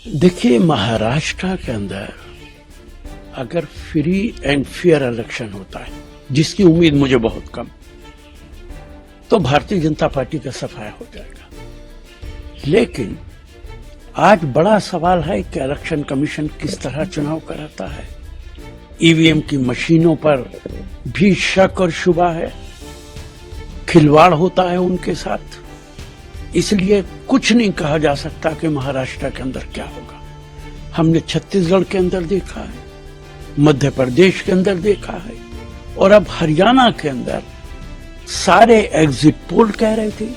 देखिए, महाराष्ट्र के अंदर अगर फ्री एंड फेयर इलेक्शन होता है, जिसकी उम्मीद मुझे बहुत कम, तो भारतीय जनता पार्टी का सफाया हो जाएगा। लेकिन आज बड़ा सवाल है कि इलेक्शन कमीशन किस तरह चुनाव कराता है। ईवीएम की मशीनों पर भी शक और शुबा है, खिलवाड़ होता है उनके साथ। इसलिए कुछ नहीं कहा जा सकता कि महाराष्ट्र के अंदर क्या होगा। हमने छत्तीसगढ़ के अंदर देखा है, मध्य प्रदेश के अंदर देखा है, और अब हरियाणा के अंदर सारे एग्जिट पोल कह रहे थे,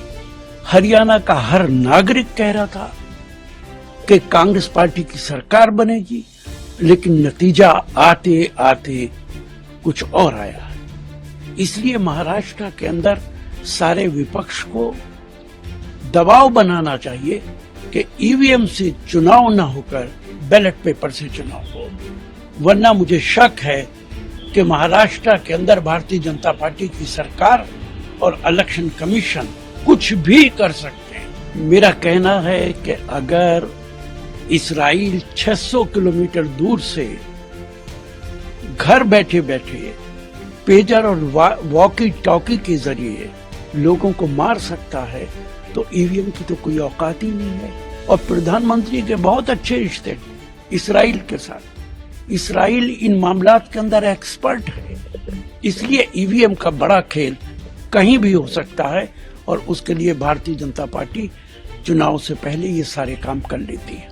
हरियाणा का हर नागरिक कह रहा था कि कांग्रेस पार्टी की सरकार बनेगी, लेकिन नतीजा आते आते कुछ और आया। इसलिए महाराष्ट्र के अंदर सारे विपक्ष को दबाव बनाना चाहिए कि ईवीएम से चुनाव न होकर बैलेट पेपर से चुनाव हो, वरना मुझे शक है कि महाराष्ट्र के अंदर भारतीय जनता पार्टी की सरकार और इलेक्शन कमीशन कुछ भी कर सकते हैं। मेरा कहना है कि अगर इस्राइल 600 किलोमीटर दूर से घर बैठे बैठे पेजर और वॉकी टॉकी के जरिए लोगों को मार सकता है, तो ईवीएम की तो कोई औकात ही नहीं है। और प्रधानमंत्री के बहुत अच्छे रिश्ते इस्राइल के साथ। इस्राइल इन मामलात के अंदर एक्सपर्ट है, इसलिए ईवीएम का बड़ा खेल कहीं भी हो सकता है, और उसके लिए भारतीय जनता पार्टी चुनाव से पहले ये सारे काम कर लेती है।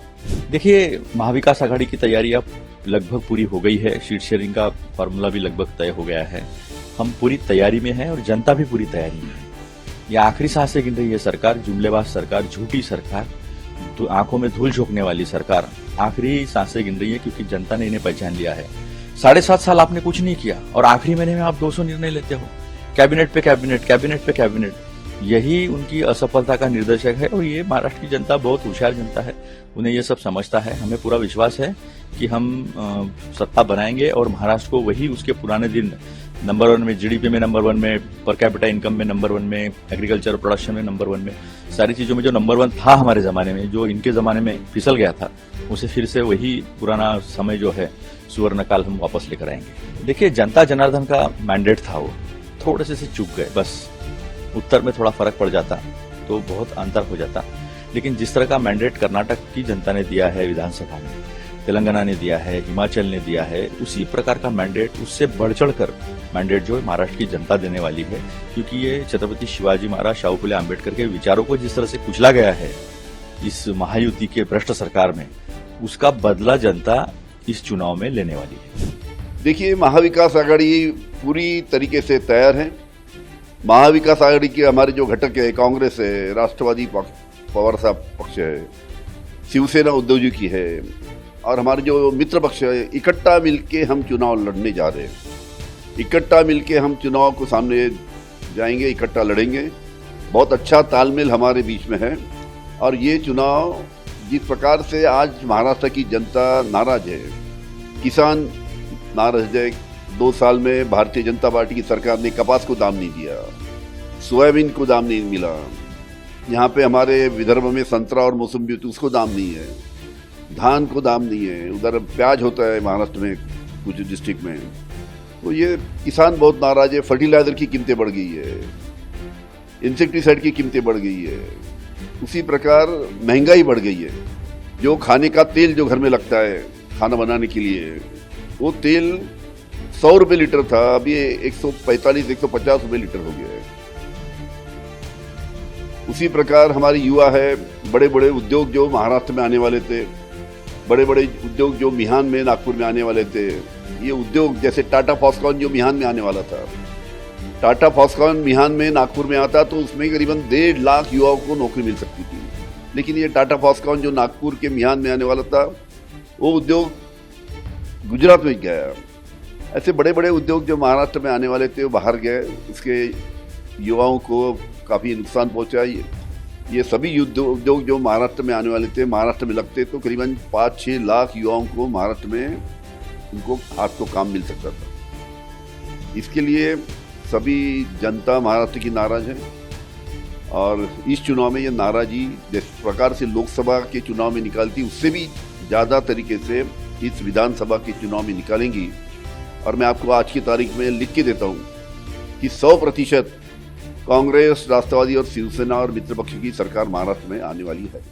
देखिए, महाविकास आघाड़ी की तैयारी अब लगभग पूरी हो गई है। सीट शेयरिंग का फॉर्मूला भी लगभग तय हो गया है। हम पूरी तैयारी में हैं और जनता भी पूरी तैयारी में है। ये आखिरी सांसें गिन रही है सरकार, जुमलेबाज सरकार, झूठी सरकार, आंखों में धूल झोंकने वाली सरकार आखिरी सांसें गिन रही है, क्योंकि जनता ने इन्हें पहचान लिया है। 7.5 साल आपने कुछ नहीं किया और आखिरी महीने में आप 200 निर्णय लेते हो, कैबिनेट पे कैबिनेट, कैबिनेट पे कैबिनेट। यही उनकी असफलता का निर्देशक है। और ये महाराष्ट्र की जनता बहुत होशियार जनता है, उन्हें ये सब समझता है। हमें पूरा विश्वास है कि हम सत्ता बनाएंगे और महाराष्ट्र को वही उसके पुराने दिन नंबर 1 में, जीडीपी में नंबर 1 में, पर कैपिटा इनकम में नंबर 1 में, एग्रीकल्चर प्रोडक्शन में नंबर 1 में, सारी चीजों में जो नंबर 1 था हमारे जमाने में, जो इनके जमाने में फिसल गया था, उसे फिर से वही पुराना समय जो है सुवर्ण काल हम वापस लेकर आएंगे। देखिए, जनता जनार्दन का मैंडेट था, वो थोड़े से चूक गए, बस उत्तर में थोड़ा फर्क पड़ जाता तो बहुत अंतर हो जाता। लेकिन जिस तरह का मैंडेट कर्नाटक की जनता ने दिया है विधानसभा में, तेलंगाना ने दिया है, हिमाचल ने दिया है, उसी प्रकार का मैंडेट, उससे बढ़ चढ़कर मैंडेट जो है महाराष्ट्र की जनता देने वाली है। क्योंकि ये छत्रपति शिवाजी महाराज, शाहू फुले आम्बेडकर के विचारों को जिस तरह से कुचला गया है इस महायुति के भ्रष्ट सरकार में, उसका बदला जनता इस चुनाव में लेने वाली है। देखिए, महाविकास आघाड़ी पूरी तरीके से तैयार है। महाविकास आघाड़ी के हमारे जो घटक है, कांग्रेस है, राष्ट्रवादी पवार साहब पक्ष है, शिवसेना उद्धव जी की है, और हमारे जो मित्र पक्ष है, इकट्ठा मिलके हम चुनाव लड़ने जा रहे हैं। इकट्ठा मिलके हम चुनाव को सामने जाएंगे, इकट्ठा लड़ेंगे। बहुत अच्छा तालमेल हमारे बीच में है। और ये चुनाव जिस प्रकार से आज महाराष्ट्र की जनता नाराज है, किसान नाराज है। 2 साल में भारतीय जनता पार्टी की सरकार ने कपास को दाम नहीं दिया, सोयाबीन को दाम नहीं मिला। यहाँ पे हमारे विदर्भ में संतरा और मौसम्बी, उसको दाम नहीं है, धान को दाम नहीं है। उधर प्याज होता है महाराष्ट्र में कुछ डिस्ट्रिक्ट में, तो ये किसान बहुत नाराज है। फर्टिलाइजर की कीमतें बढ़ गई है, इंसेक्टिसाइड की कीमतें बढ़ गई है, उसी प्रकार महंगाई बढ़ गई है। जो खाने का तेल जो घर में लगता है खाना बनाने के लिए, वो तेल 100 रुपये लीटर था, अभी 145-150 रुपये लीटर हो गया है। उसी प्रकार हमारी युवा है, बड़े बड़े उद्योग जो महाराष्ट्र में आने वाले थे, बड़े बड़े उद्योग जो मिहान में, नागपुर में आने वाले थे, ये उद्योग जैसे टाटा फॉक्सकॉन जो मिहान में आने वाला था, टाटा फॉक्सकॉन मिहान में, नागपुर में आता तो उसमें करीबन 1.5 लाख युवाओं को नौकरी मिल सकती थी। लेकिन ये टाटा फॉक्सकॉन जो नागपुर के मिहान में आने वाला था, वो उद्योग गुजरात में गया। ऐसे बड़े बड़े उद्योग जो महाराष्ट्र में आने वाले थे वो बाहर गए, उसके युवाओं को काफ़ी नुकसान पहुंचा। ये सभी उद्योग जो महाराष्ट्र में आने वाले थे, महाराष्ट्र में लगते तो करीबन 5-6 लाख युवाओं को महाराष्ट्र में उनको हाथ को काम मिल सकता था। इसके लिए सभी जनता महाराष्ट्र की नाराज है। और इस चुनाव में ये नाराजी जिस प्रकार से लोकसभा के चुनाव में निकालती उससे भी ज़्यादा तरीके से इस विधानसभा के चुनाव में निकालेंगी। और मैं आपको आज की तारीख में लिख के देता हूँ कि 100% कांग्रेस, राष्ट्रवादी और शिवसेना और मित्रपक्ष की सरकार महाराष्ट्र में आने वाली है।